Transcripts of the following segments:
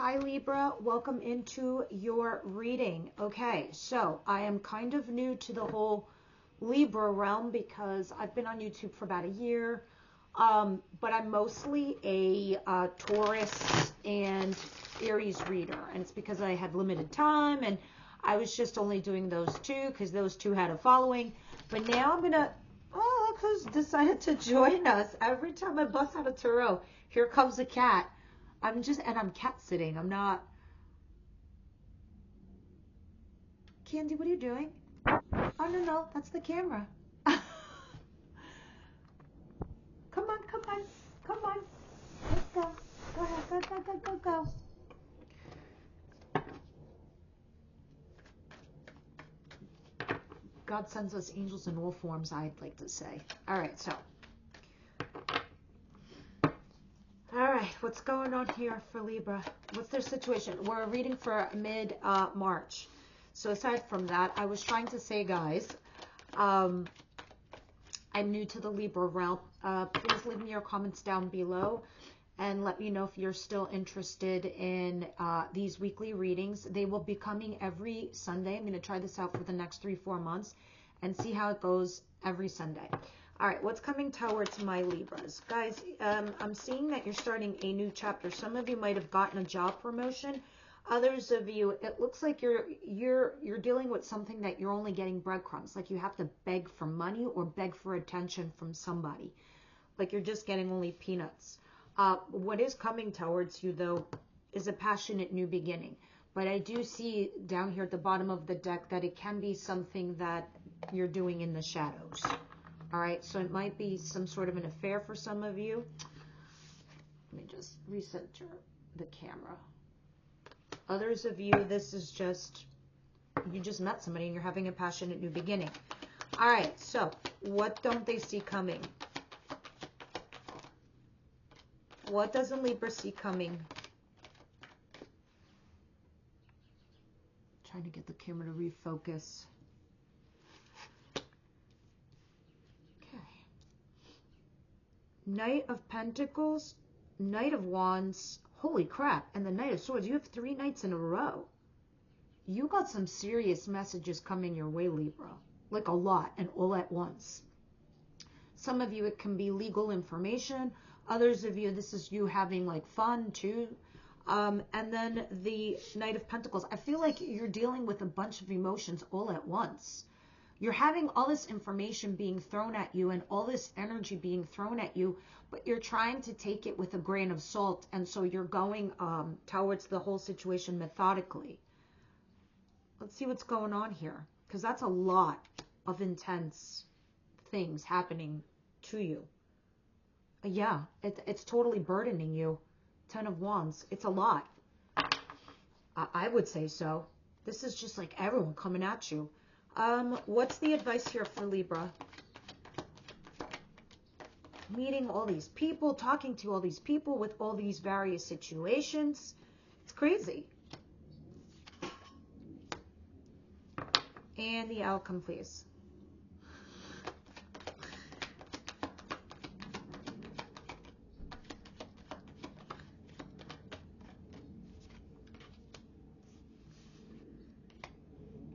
Hi Libra, welcome into your reading. Okay, so I am kind of new to the whole Libra realm because I've been on YouTube for about a year, but I'm mostly a Taurus and Aries reader, and it's because I had limited time and I was just only doing those two because those two had a following. But now I'm gonna, oh, look who's decided to join us. Every time I bust out a tarot, here comes a cat. I'm cat sitting. I'm not. Candy, what are you doing? Oh, no, that's the camera. Come on. Let's go. Go ahead, go. God sends us angels in all forms, I'd like to say. All right, so. All right, what's going on here for Libra? What's their situation? We're reading for mid-March. So aside from that, I was trying to say, guys, I'm new to the Libra realm. Please leave me your comments down below and let me know if you're still interested in these weekly readings. They will be coming every Sunday. I'm going to try this out for the next 3-4 months and see how it goes every Sunday. All right, what's coming towards my Libras? Guys, I'm seeing that you're starting a new chapter. Some of you might have gotten a job promotion. Others of you, it looks like you're dealing with something that you're only getting breadcrumbs. Like you have to beg for money or beg for attention from somebody. Like you're just getting only peanuts. What is coming towards you, though, is a passionate new beginning. But I do see down here at the bottom of the deck that it can be something that you're doing in the shadows. All right, so it might be some sort of an affair for some of you. Let me just recenter the camera. Others of you, this is just, you just met somebody and you're having a passionate new beginning. All right, so what don't they see coming? What doesn't Libra see coming? Trying to get the camera to refocus. Knight of Pentacles, Knight of Wands, holy crap, and the Knight of Swords. You have 3 nights in a row. You got some serious messages coming your way, Libra. Like a lot and all at once. Some of you, it can be legal information. Others of you, this is you having like fun too. And then the Knight of Pentacles. I feel like you're dealing with a bunch of emotions all at once. You're having all this information being thrown at you and all this energy being thrown at you, but you're trying to take it with a grain of salt. And so you're going towards the whole situation methodically. Let's see what's going on here, because that's a lot of intense things happening to you. Yeah, it's totally burdening you. 10 of Wands. It's a lot. I would say so. This is just like everyone coming at you. What's the advice here for Libra? Meeting all these people, talking to all these people with all these various situations. It's crazy. And the outcome, please.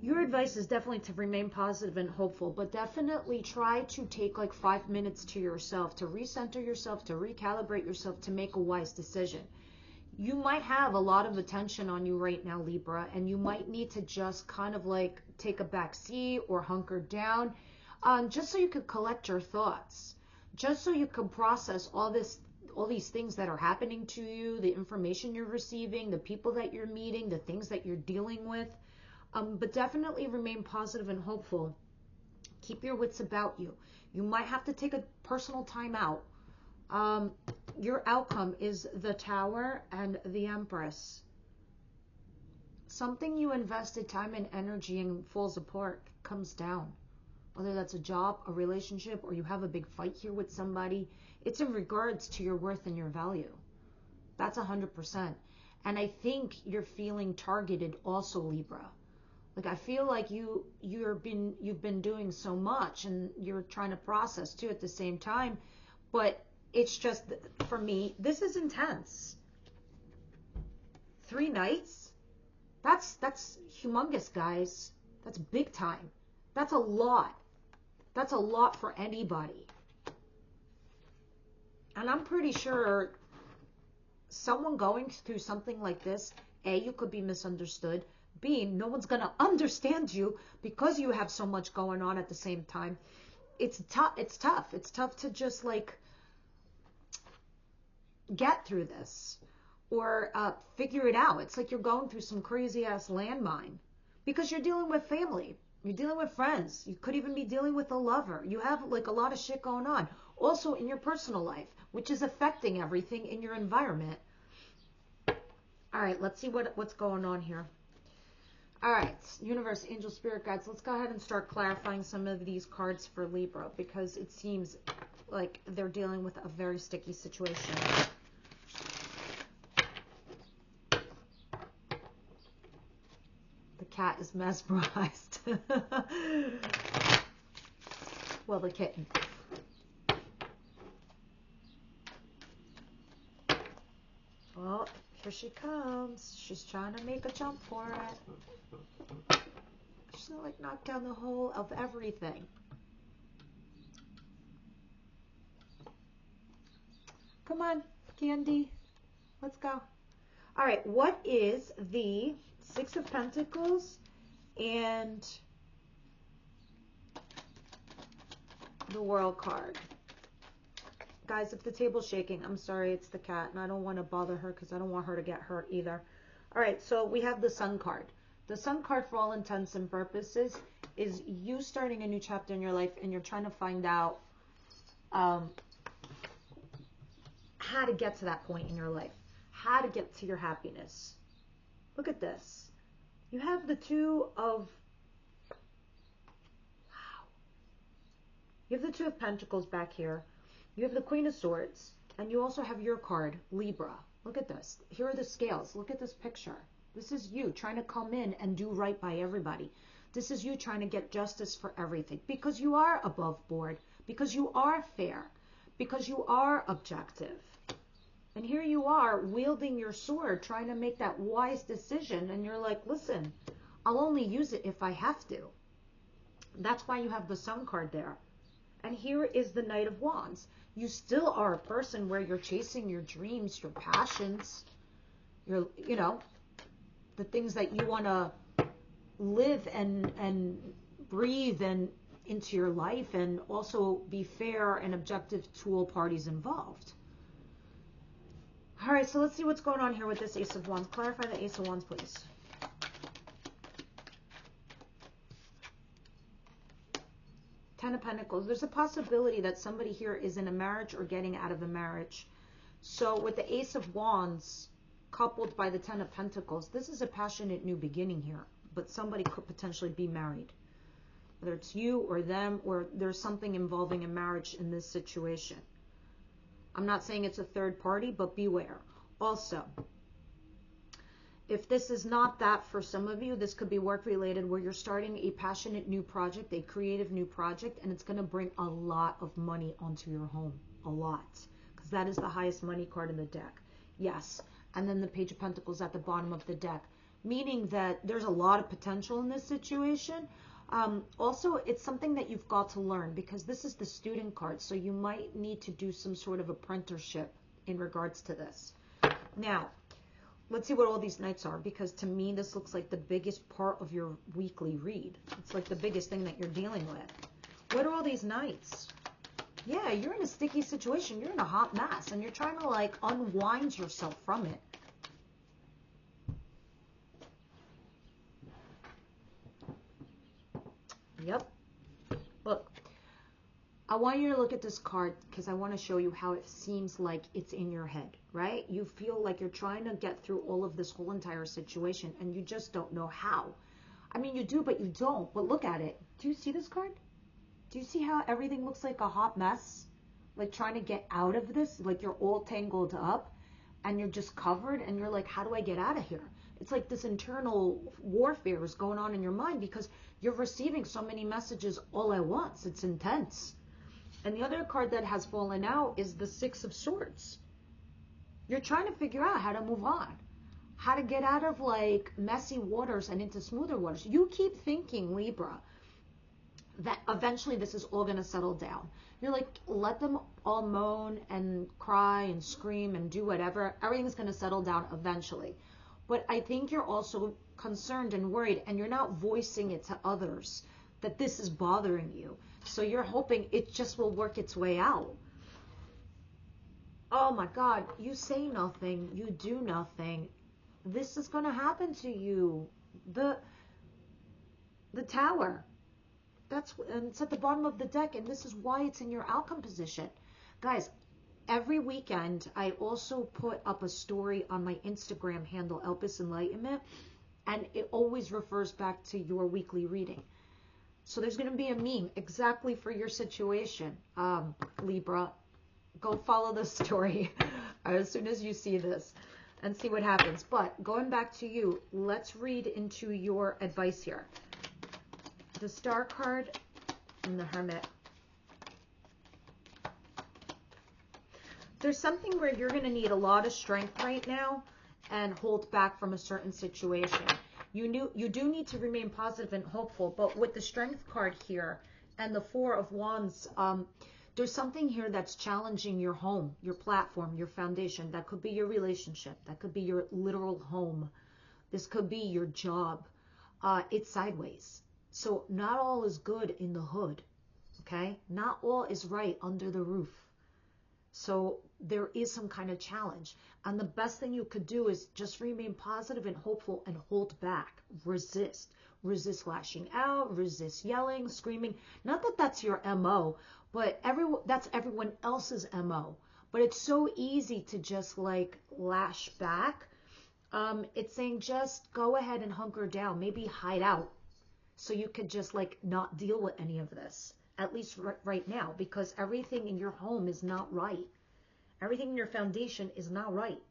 Your advice is definitely to remain positive and hopeful, but definitely try to take like 5 minutes to yourself, to recenter yourself, to recalibrate yourself, to make a wise decision. You might have a lot of attention on you right now, Libra, and you might need to just kind of like take a back seat or hunker down, just so you could collect your thoughts, just so you could process all these things that are happening to you, the information you're receiving, the people that you're meeting, the things that you're dealing with. But definitely remain positive and hopeful. Keep your wits about you. You might have to take a personal time out. Your outcome is the Tower and the Empress. Something you invested time and energy in falls apart, comes down. Whether that's a job, a relationship, or you have a big fight here with somebody, it's in regards to your worth and your value. That's 100%. And I think you're feeling targeted also, Libra. Like I feel like you've been doing so much and you're trying to process too at the same time, but it's just, for me, this is intense. 3 nights? That's humongous, guys. That's big time. That's a lot. That's a lot for anybody. And I'm pretty sure someone going through something like this, A, you could be misunderstood. B, no one's going to understand you because you have so much going on at the same time. It's tough. It's tough. It's tough to just like get through this or figure it out. It's like you're going through some crazy ass landmine because you're dealing with family. You're dealing with friends. You could even be dealing with a lover. You have like a lot of shit going on. Also in your personal life, which is affecting everything in your environment. All right, let's see what's going on here. All right, universe, angel, spirit guides. Let's go ahead and start clarifying some of these cards for Libra because it seems like they're dealing with a very sticky situation. The cat is mesmerized. Well, the kitten. Well, here she comes. She's trying to make a jump for it. She's gonna like knock down the whole of everything. Come on, Candy. Let's go. All right, what is the Six of Pentacles and the World card? Guys, if the table's shaking, I'm sorry, it's the cat, and I don't want to bother her because I don't want her to get hurt either. All right, so we have the Sun card. The Sun card, for all intents and purposes, is you starting a new chapter in your life, and you're trying to find out how to get to that point in your life, how to get to your happiness. Look at this. You have the Two of... Wow. You have the Two of Pentacles back here. You have the Queen of Swords, and you also have your card, Libra. Look at this. Here are the scales. Look at this picture. This is you trying to come in and do right by everybody. This is you trying to get justice for everything because you are above board, because you are fair, because you are objective. And here you are wielding your sword, trying to make that wise decision, and you're like, listen, I'll only use it if I have to. That's why you have the Sun card there. And here is the Knight of Wands. You still are a person where you're chasing your dreams, your passions, your, you know, the things that you want to live and breathe and into your life, and also be fair and objective to all parties involved. All right, so let's see what's going on here with this Ace of Wands. Clarify the Ace of Wands, please. Ten of Pentacles. There's a possibility that somebody here is in a marriage or getting out of a marriage. So with the Ace of Wands coupled by the Ten of Pentacles, this is a passionate new beginning here. But somebody could potentially be married. Whether it's you or them, or there's something involving a marriage in this situation. I'm not saying it's a third party, but beware. Also, if this is not that for some of you, this could be work related, where you're starting a passionate new project, a creative new project, and it's going to bring a lot of money onto your home. A lot. Because that is the highest money card in the deck. Yes. And then the Page of Pentacles at the bottom of the deck. Meaning that there's a lot of potential in this situation. Also, it's something that you've got to learn, because this is the student card. So you might need to do some sort of apprenticeship in regards to this. Now, let's see what all these knights are, because to me, this looks like the biggest part of your weekly read. It's like the biggest thing that you're dealing with. What are all these knights? Yeah, you're in a sticky situation. You're in a hot mess, and you're trying to like unwind yourself from it. Yep. Look, I want you to look at this card because I want to show you how it seems like it's in your head, right? You feel like you're trying to get through all of this whole entire situation and you just don't know how. I mean, you do, but you don't. But look at it. Do you see this card? Do you see how everything looks like a hot mess? Like trying to get out of this, like you're all tangled up and you're just covered and you're like, how do I get out of here? It's like this internal warfare is going on in your mind because you're receiving so many messages all at once. It's intense. And the other card that has fallen out is the Six of Swords. You're trying to figure out how to move on, how to get out of like messy waters and into smoother waters. You keep thinking, Libra, that eventually this is all going to settle down. You're like, let them all moan and cry and scream and do whatever. Everything's going to settle down eventually. But I think you're also concerned and worried, and you're not voicing it to others that this is bothering you. So you're hoping it just will work its way out. Oh my God, you say nothing, you do nothing. This is going to happen to you. The Tower. And it's at the bottom of the deck, and this is why it's in your outcome position. Guys, every weekend, I also put up a story on my Instagram handle, Elpis Enlightenment, and it always refers back to your weekly reading. So there's going to be a meme exactly for your situation, Libra. Go follow the story as soon as you see this and see what happens. But going back to you, let's read into your advice here. The Star card and the Hermit. There's something where you're going to need a lot of strength right now and hold back from a certain situation. You do need to remain positive and hopeful, but with the Strength card here and the Four of Wands, there's something here that's challenging your home, your platform, your foundation. That could be your relationship. That could be your literal home. This could be your job. It's sideways. So not all is good in the hood, okay? Not all is right under the roof. So there is some kind of challenge. And the best thing you could do is just remain positive and hopeful and hold back. Resist. Resist lashing out, resist yelling, screaming. Not that that's your MO, but that's everyone else's MO. But it's so easy to just like lash back. It's saying just go ahead and hunker down, maybe hide out. So you could just like not deal with any of this, at least right now, because everything in your home is not right. Everything in your foundation is not right.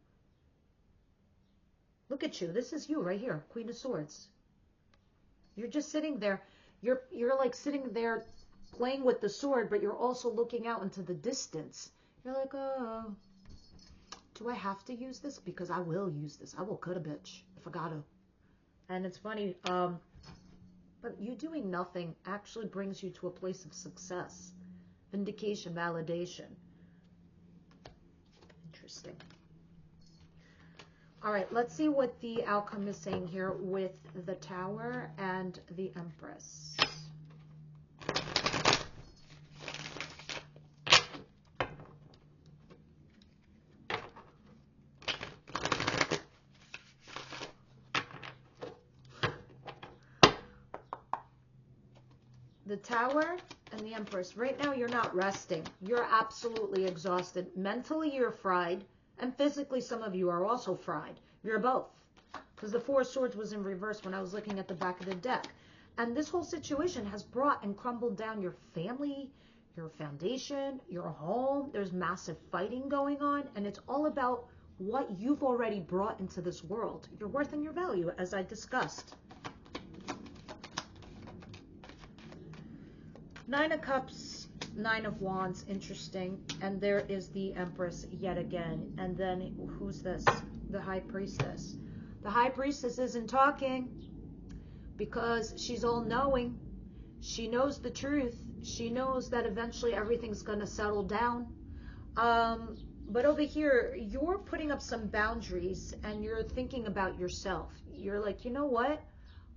Look at you. This is you right here, Queen of Swords. You're just sitting there. You're like sitting there playing with the sword, but you're also looking out into the distance. You're like, oh, do I have to use this? Because I will use this. I will cut a bitch if I gotta. And it's funny, but you doing nothing actually brings you to a place of success, vindication, validation. Interesting. All right, let's see what the outcome is saying here with the Tower and the Empress. The Tower and the Empress. Right now, you're not resting. You're absolutely exhausted. Mentally, you're fried. And physically, some of you are also fried. You're both. Because the Four of Swords was in reverse when I was looking at the back of the deck. And this whole situation has brought and crumbled down your family, your foundation, your home. There's massive fighting going on. And it's all about what you've already brought into this world. Your worth and your value, as I discussed. Nine of Cups, Nine of Wands, interesting. And there is the Empress yet again. And then who's this? The High Priestess. The High Priestess isn't talking because she's all-knowing. She knows the truth. She knows that eventually everything's going to settle down. But over here, you're putting up some boundaries and you're thinking about yourself. You're like, you know what?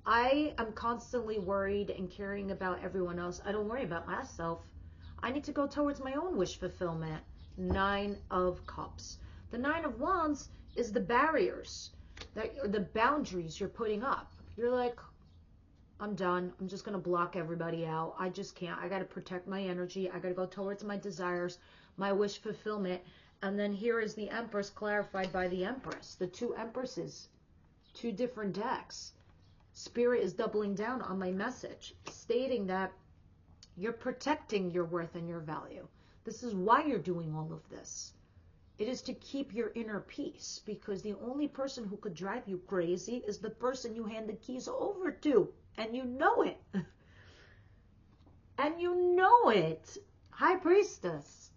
I am constantly worried and caring about everyone else. I don't worry about myself. I need to go towards my own wish fulfillment. Nine of Cups. The Nine of Wands is the barriers, the boundaries you're putting up. You're like, I'm done. I'm just going to block everybody out. I just can't. I got to protect my energy. I got to go towards my desires, my wish fulfillment. And then here is the Empress clarified by the Empress. The two Empresses, two different decks. Spirit is doubling down on my message, stating that you're protecting your worth and your value. This is why you're doing all of this. It is to keep your inner peace, because the only person who could drive you crazy is the person you hand the keys over to. And you know it. And you know it. High Priestess.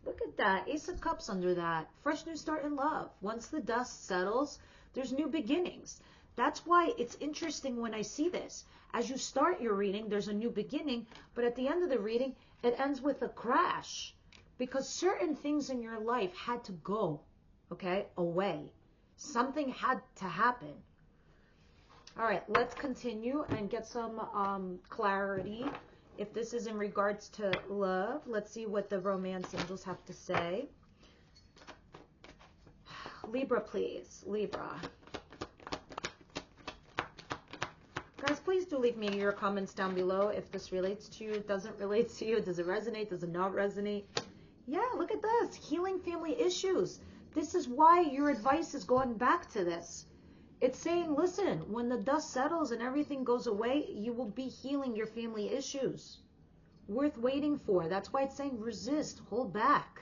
Look at that. Ace of Cups under that. Fresh new start in love. Once the dust settles, there's new beginnings. That's why it's interesting when I see this. As you start your reading, there's a new beginning, but at the end of the reading, it ends with a crash. Because certain things in your life had to go, okay, away. Something had to happen. All right, let's continue and get some clarity. If this is in regards to love, let's see what the romance angels have to say. Libra, please. Libra. Guys, please do leave me your comments down below if this relates to you, doesn't relate to you, does it resonate, does it not resonate? Yeah, look at this. Healing family issues. This is why your advice is going back to this. It's saying, listen, when the dust settles and everything goes away, you will be healing your family issues. Worth waiting for. That's why it's saying resist, hold back.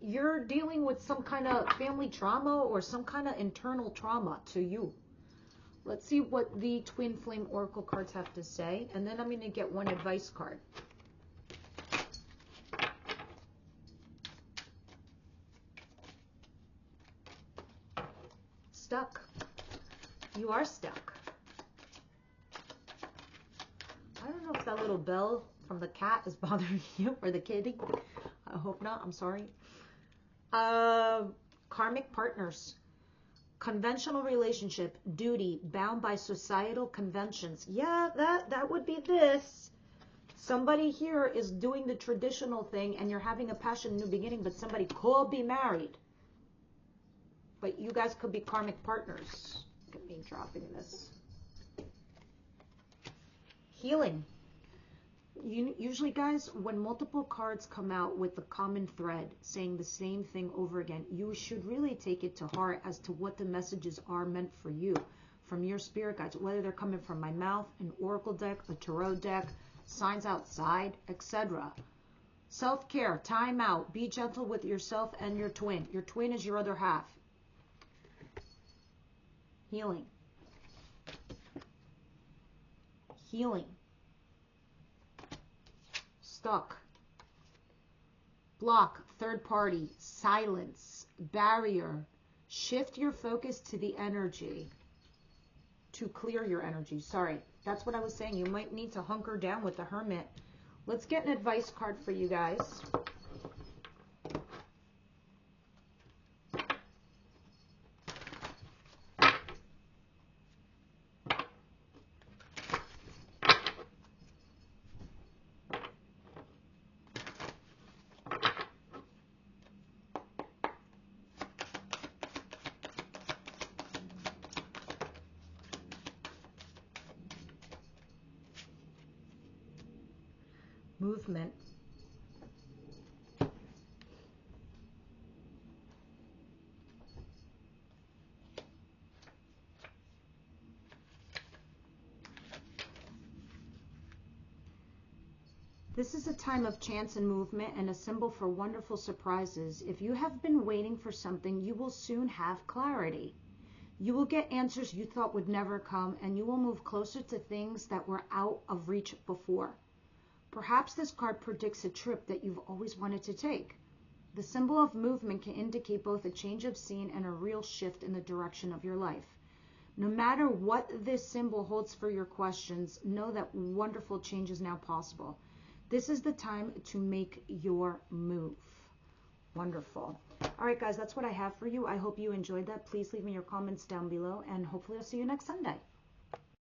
You're dealing with some kind of family trauma or some kind of internal trauma to you. Let's see what the Twin Flame Oracle cards have to say. And then I'm going to get one advice card. Stuck. You are stuck. I don't know if that little bell from the cat is bothering you or the kitty. I hope not. I'm sorry. Karmic partners. Conventional relationship. Duty. Bound by societal conventions. Yeah, that would be this. Somebody here is doing the traditional thing and you're having a passion new beginning, but somebody could be married. But you guys could be karmic partners. Look at me dropping this. Healing. Usually, guys, when multiple cards come out with the common thread saying the same thing over again, you should really take it to heart as to what the messages are meant for you from your spirit guides, whether they're coming from my mouth, an oracle deck, a tarot deck, signs outside, etc. Self-care, time out, be gentle with yourself and your twin. Your twin is your other half. Healing. Healing. Stuck. Block. Third party. Silence. Barrier. Shift your focus to the energy. To clear your energy. Sorry. That's what I was saying. You might need to hunker down with the Hermit. Let's get an advice card for you guys. Movement. This is a time of chance and movement and a symbol for wonderful surprises. If you have been waiting for something, you will soon have clarity. You will get answers you thought would never come, and you will move closer to things that were out of reach before. Perhaps this card predicts a trip that you've always wanted to take. The symbol of movement can indicate both a change of scene and a real shift in the direction of your life. No matter what this symbol holds for your questions, know that wonderful change is now possible. This is the time to make your move. Wonderful. All right, guys, that's what I have for you. I hope you enjoyed that. Please leave me your comments down below, and hopefully I'll see you next Sunday.